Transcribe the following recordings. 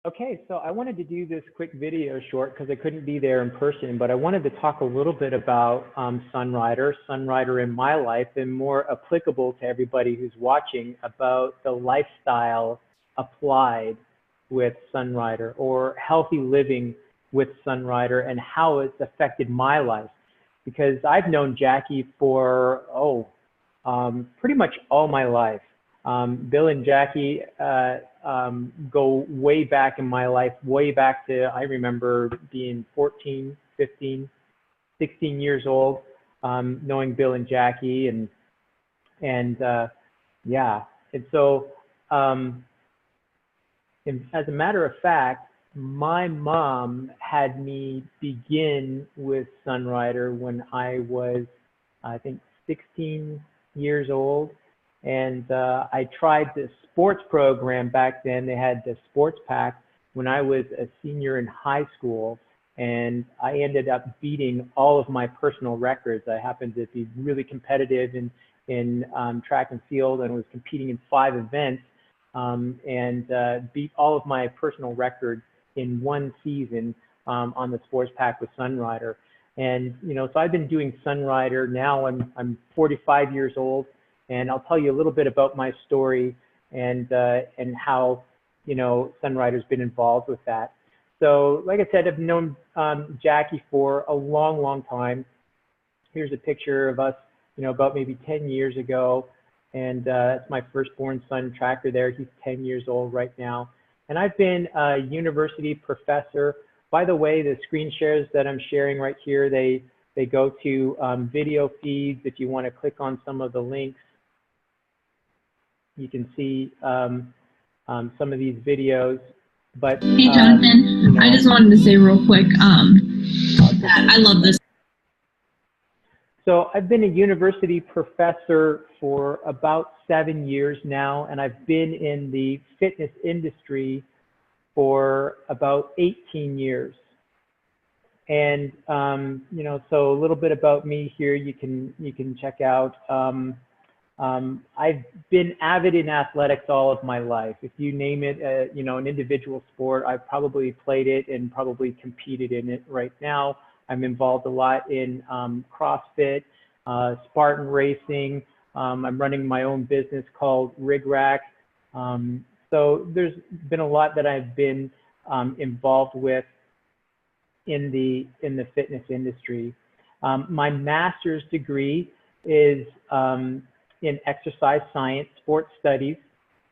Okay, so I wanted to do this quick video short because I couldn't be there in person, but I wanted to talk a little bit about Sunrider in my life, and more applicable to everybody who's watching, about the lifestyle applied with Sunrider, or healthy living with Sunrider, and how it's affected my life. Because I've known Jackie for, pretty much all my life. Bill and Jackie go way back in my life, way back to, I remember being 14, 15, 16 years old, knowing Bill and Jackie, and yeah. And so, as a matter of fact, my mom had me begin with Sunrider when I was, I think, 16 years old. And I tried the sports program back then. They had the sports pack when I was a senior in high school, and I ended up beating all of my personal records. I happened to be really competitive in track and field, and was competing in 5 events, and beat all of my personal records in one season on the sports pack with Sunrider. And so I've been doing Sunrider now. I'm 45 years old. And I'll tell you a little bit about my story and how Sunrider's been involved with that. So, like I said, I've known Jackie for a long, long time. Here's a picture of us, about maybe 10 years ago, and that's my firstborn son, Tracker. There, he's 10 years old right now. And I've been a university professor. By the way, the screen shares that I'm sharing right here, they go to video feeds. If you want to click on some of the links, you can see some of these videos. But hey, Jonathan, I just wanted to say real quick that I love this. So I've been a university professor for about 7 years now, and I've been in the fitness industry for about 18 years. And so a little bit about me here. You can check out. I've been avid in athletics all of my life. If you name it, an individual sport, I've probably played it and probably competed in it. Right now, I'm involved a lot in CrossFit, Spartan racing. I'm running my own business called Rig Rack. So there's been a lot that I've been involved with in the fitness industry. My master's degree is in exercise science, sports studies,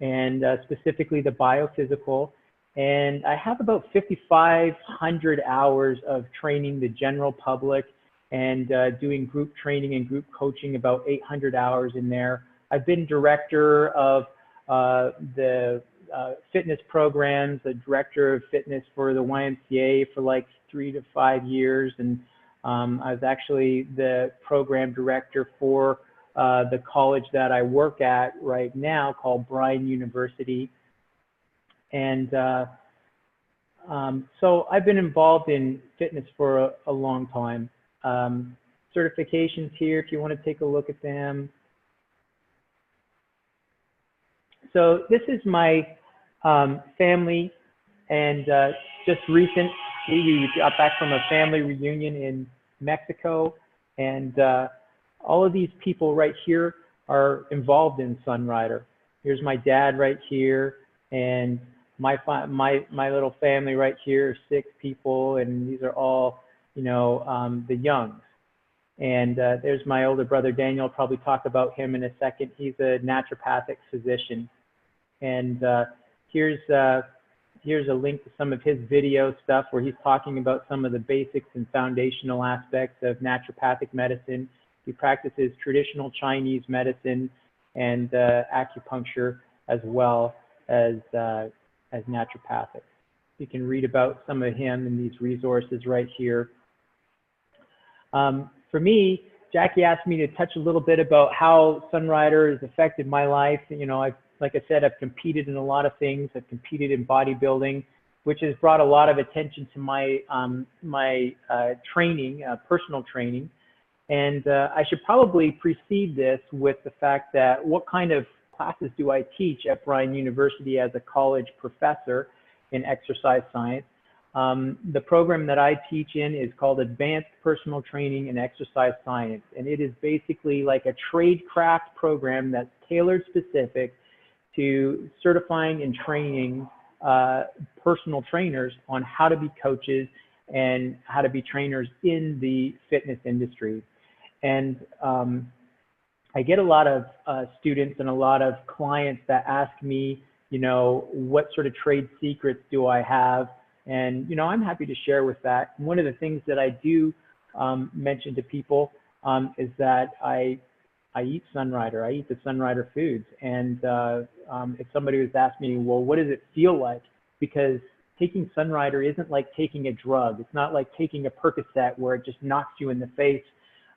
and specifically the biophysical. And I have about 5,500 hours of training the general public, and doing group training and group coaching, about 800 hours in there. I've been director of the fitness programs, the director of fitness for the YMCA for like 3 to 5 years. And I was actually the program director for the college that I work at right now, called Bryan University. And so I've been involved in fitness for a long time. Certifications here, if you want to take a look at them. So this is my family, and just recently we got back from a family reunion in Mexico, and all of these people right here are involved in Sunrider. Here's my dad right here, and my little family right here, 6 people, and these are all, the Youngs. And there's my older brother Daniel. I'll probably talk about him in a second. He's a naturopathic physician. And here's a link to some of his video stuff where he's talking about some of the basics and foundational aspects of naturopathic medicine. He practices traditional Chinese medicine and acupuncture, as well as naturopathic. You can read about some of him in these resources right here. For me, Jackie asked me to touch a little bit about how Sunrider has affected my life. Like I said, I've competed in a lot of things. I've competed in bodybuilding, which has brought a lot of attention to my training, personal training. And I should probably precede this with the fact that what kind of classes do I teach at Bryan University as a college professor? in exercise science. The program that I teach in is called Advanced Personal Training in Exercise Science, and it is basically like a trade craft program that's tailored specific to certifying and training personal trainers on how to be coaches and how to be trainers in the fitness industry. And I get a lot of students and a lot of clients that ask me, you know, what sort of trade secrets do I have? And, you know, I'm happy to share with that. One of the things that I do mention to people is that I eat Sunrider. I eat the Sunrider foods. And if somebody was asking me, well, what does it feel like? Because taking Sunrider isn't like taking a drug. It's not like taking a Percocet where it just knocks you in the face,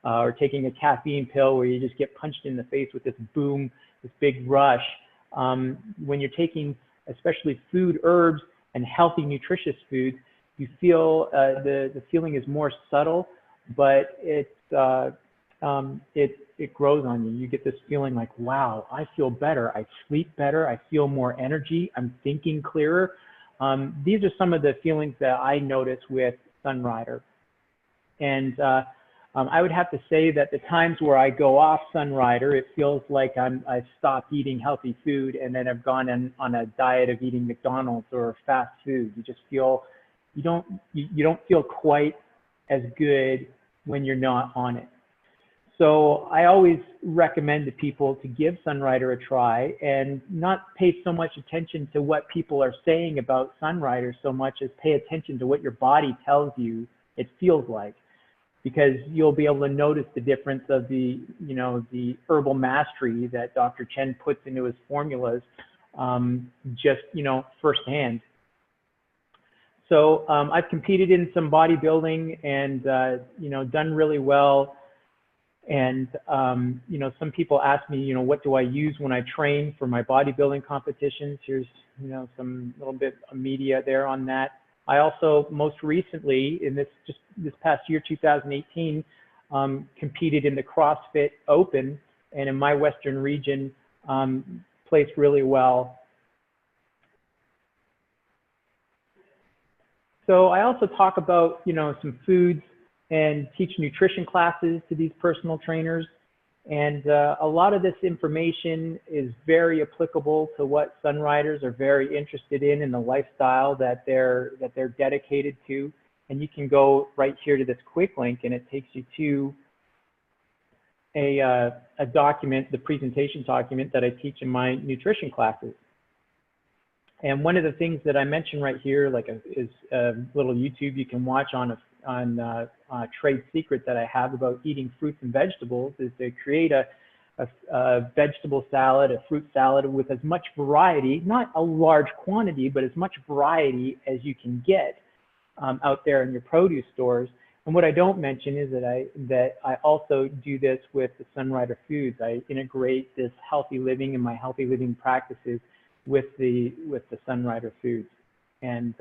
or taking a caffeine pill where you just get punched in the face with this boom, this big rush. When you're taking especially food, herbs, and healthy, nutritious foods, you feel the feeling is more subtle, but it grows on you. You get this feeling like, wow, I feel better. I sleep better. I feel more energy. I'm thinking clearer. These are some of the feelings that I notice with Sunrider. And I would have to say that the times where I go off Sunrider, it feels like I've stopped eating healthy food and then I've gone on a diet of eating McDonald's or fast food. You just feel, you don't feel quite as good when you're not on it. So I always recommend to people to give Sunrider a try and not pay so much attention to what people are saying about Sunrider so much as pay attention to what your body tells you it feels like. Because you'll be able to notice the difference of the, you know, the herbal mastery that Dr. Chen puts into his formulas, just, you know, firsthand. So I've competed in some bodybuilding and, you know, done really well. And, you know, some people ask me, you know, what do I use when I train for my bodybuilding competitions? Here's, you know, some little bit of media there on that. I also most recently, in this past year, 2018, competed in the CrossFit Open, and in my Western region, placed really well. So I also talk about, you know, some foods and teach nutrition classes to these personal trainers. And a lot of this information is very applicable to what Sunriders are very interested in the lifestyle that they're dedicated to. And you can go right here to this quick link, and it takes you to a document, the presentation document that I teach in my nutrition classes. And one of the things that I mentioned right here, like is a little YouTube you can watch on trade secret that I have about eating fruits and vegetables, is to create a vegetable salad, a fruit salad with as much variety, not a large quantity, but as much variety as you can get out there in your produce stores. And what I don't mention is that I also do this with the Sunrider foods. I integrate this healthy living and my healthy living practices with the Sunrider foods. And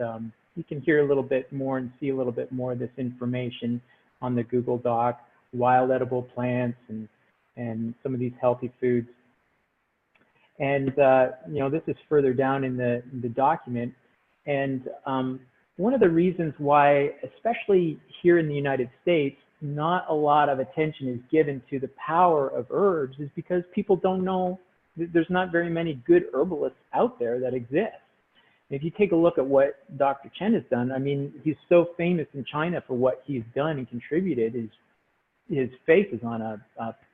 you can hear a little bit more and see a little bit more of this information on the Google Doc, wild edible plants and some of these healthy foods. And you know, this is further down in the document. And one of the reasons why, especially here in the United States, not a lot of attention is given to the power of herbs is because people don't know, there's not very many good herbalists out there that exist. If you take a look at what Dr. Chen has done, I mean, he's so famous in China for what he's done and contributed. His face is on a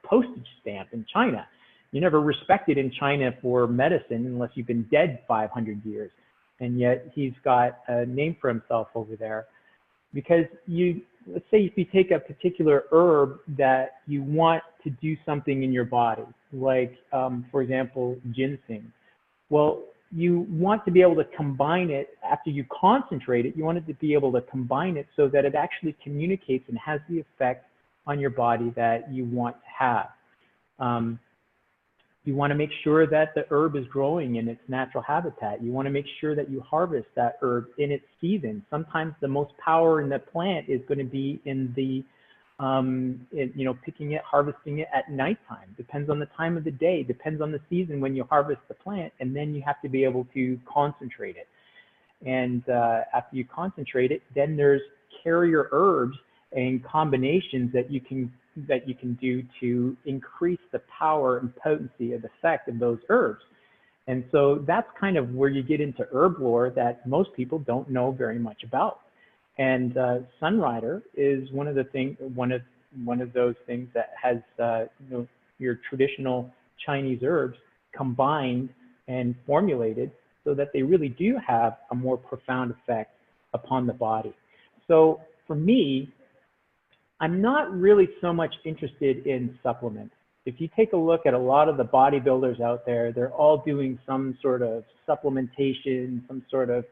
postage stamp in China. You never respected in China for medicine unless you've been dead 500 years. And yet he's got a name for himself over there. Because let's say if you take a particular herb that you want to do something in your body, like, for example, ginseng. Well, you want to be able to combine it after you concentrate it. You want it to be able to combine it so that it actually communicates and has the effect on your body that you want to have. You want to make sure that the herb is growing in its natural habitat. You want to make sure that you harvest that herb in its season. Sometimes the most power in the plant is going to be in the, you know, picking it, harvesting it at nighttime. Depends on the time of the day, depends on the season when you harvest the plant, and then you have to be able to concentrate it. And after you concentrate it, then there's carrier herbs and combinations that you can do to increase the power and potency of effect of those herbs. And so that's kind of where you get into herb lore that most people don't know very much about. And Sunrider is one of those things that has your traditional Chinese herbs combined and formulated so that they really do have a more profound effect upon the body. So for me, I'm not really so much interested in supplements. If you take a look at a lot of the bodybuilders out there, they're all doing some sort of supplementation, some sort of,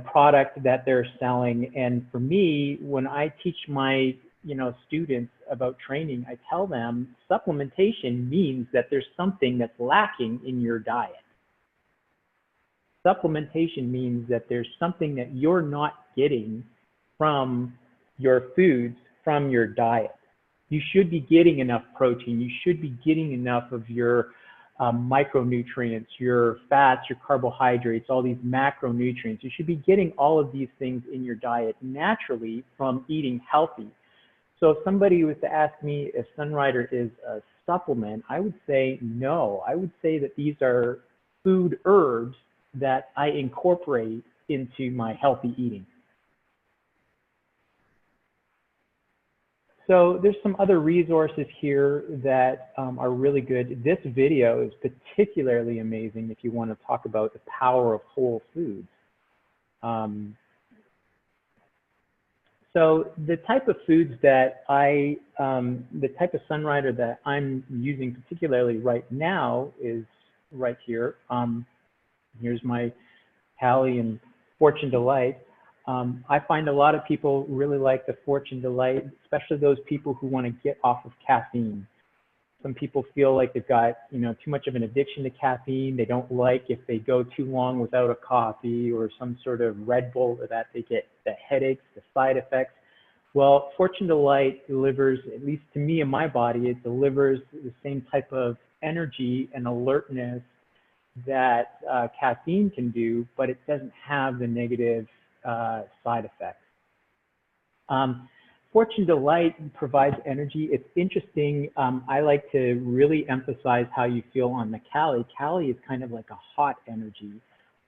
product that they're selling. And for me, when I teach my, students about training, I tell them supplementation means that there's something that's lacking in your diet. Supplementation means that there's something that you're not getting from your foods, from your diet. You should be getting enough protein. You should be getting enough of your micronutrients, your fats, your carbohydrates, all these macronutrients. You should be getting all of these things in your diet naturally from eating healthy. So if somebody was to ask me if Sunrider is a supplement, I would say no. I would say that these are food herbs that I incorporate into my healthy eating. So there's some other resources here that are really good. This video is particularly amazing if you want to talk about the power of whole foods. So the type of foods that the type of Sunrider that I'm using particularly right now is right here. Here's my Cali and Fortune Delight. I find a lot of people really like the Fortune Delight, especially those people who want to get off of caffeine. Some people feel like they've got, too much of an addiction to caffeine. They don't like if they go too long without a coffee or some sort of Red Bull, or that they get the headaches, the side effects. Well, Fortune Delight delivers, at least to me and my body, it delivers the same type of energy and alertness that caffeine can do, but it doesn't have the negative side effects. Fortune Delight provides energy. It's interesting. I like to really emphasize how you feel on the Cali. Cali is kind of like a hot energy.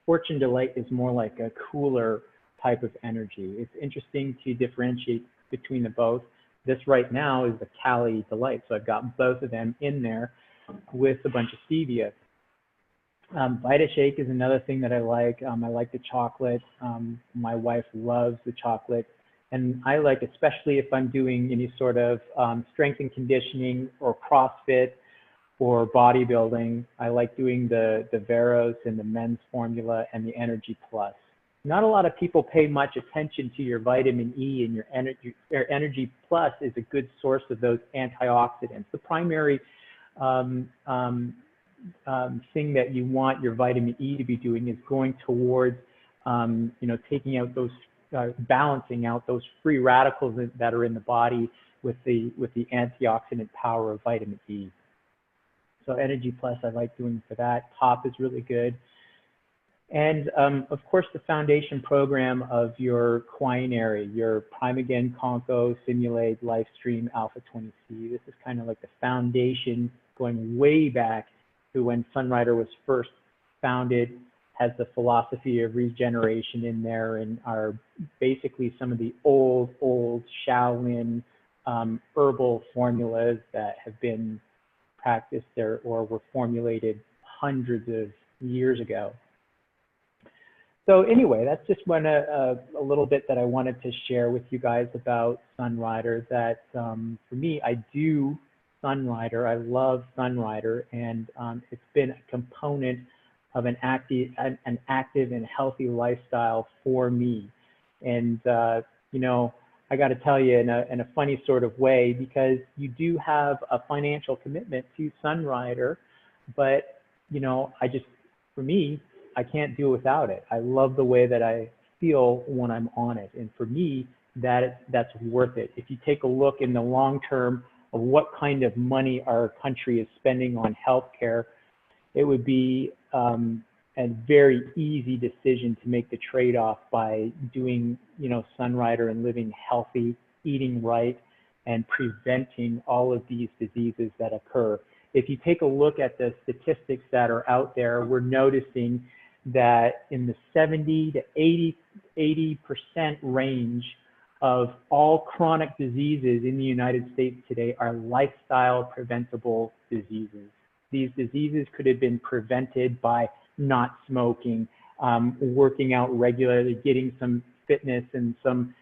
Fortune Delight is more like a cooler type of energy. It's interesting to differentiate between the both. This right now is the Cali Delight. So I've got both of them in there with a bunch of stevia. Vita Shake is another thing that I like. I like the chocolate. My wife loves the chocolate. And I like, especially if I'm doing any sort of strength and conditioning or CrossFit or bodybuilding, I like doing the Veros and the men's formula and the Energy Plus. Not a lot of people pay much attention to your vitamin E, and your Energy Plus is a good source of those antioxidants. The primary thing that you want your vitamin E to be doing is going towards, taking out those, balancing out those free radicals that are in the body with the antioxidant power of vitamin E. So Energy Plus, I like doing for that. Top is really good. And of course, the foundation program of your quinary, your Primeagen, Conco, Simulate, Lifestream, Alpha 20C. This is kind of like the foundation going way back to when Sunrider was first founded, has the philosophy of regeneration in there, and are basically some of the old Shaolin herbal formulas that have been practiced there or were formulated hundreds of years ago. So anyway, that's just a little bit that I wanted to share with you guys about Sunrider. That for me, I do Sunrider. I love Sunrider, and it's been a component of an active and healthy lifestyle for me. And I got to tell you in a funny sort of way, because you do have a financial commitment to Sunrider, but for me, I can't do without it. I love the way that I feel when I'm on it, and for me, that's worth it. If you take a look in the long term of what kind of money our country is spending on healthcare, it would be a very easy decision to make the trade-off by doing, Sunrider and living healthy, eating right, and preventing all of these diseases that occur. If you take a look at the statistics that are out there, we're noticing that in the 70 to 80% range of all chronic diseases in the United States today are lifestyle preventable diseases. These diseases could have been prevented by not smoking, working out regularly, getting some fitness and some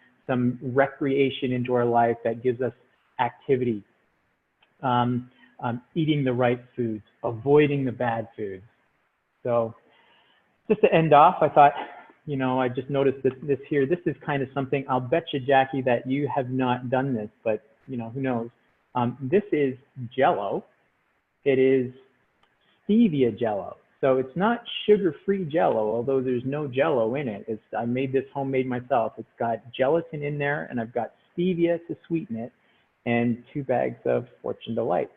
recreation into our life that gives us activity, eating the right foods, avoiding the bad foods. So just to end off, I thought, I just noticed this here. This is kind of something, I'll bet you, Jackie, that you have not done this, but who knows? This is Jell-O. It is stevia Jell-O. So it's not sugar-free Jell-O, although there's no Jell-O in it. I made this homemade myself. It's got gelatin in there, and I've got stevia to sweeten it, and 2 bags of Fortune Delight.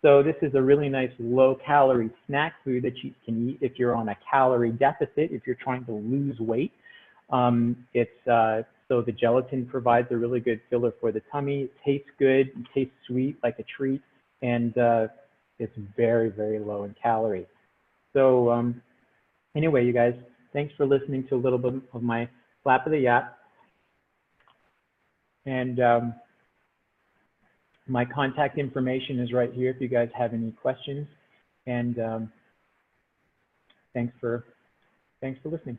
So this is a really nice low-calorie snack food that you can eat if you're on a calorie deficit, if you're trying to lose weight. So the gelatin provides a really good filler for the tummy. It tastes good, it tastes sweet like a treat, and it's very, very low in calories. So anyway, you guys, thanks for listening to a little bit of my flap of the yap. And my contact information is right here if you guys have any questions. And thanks for listening.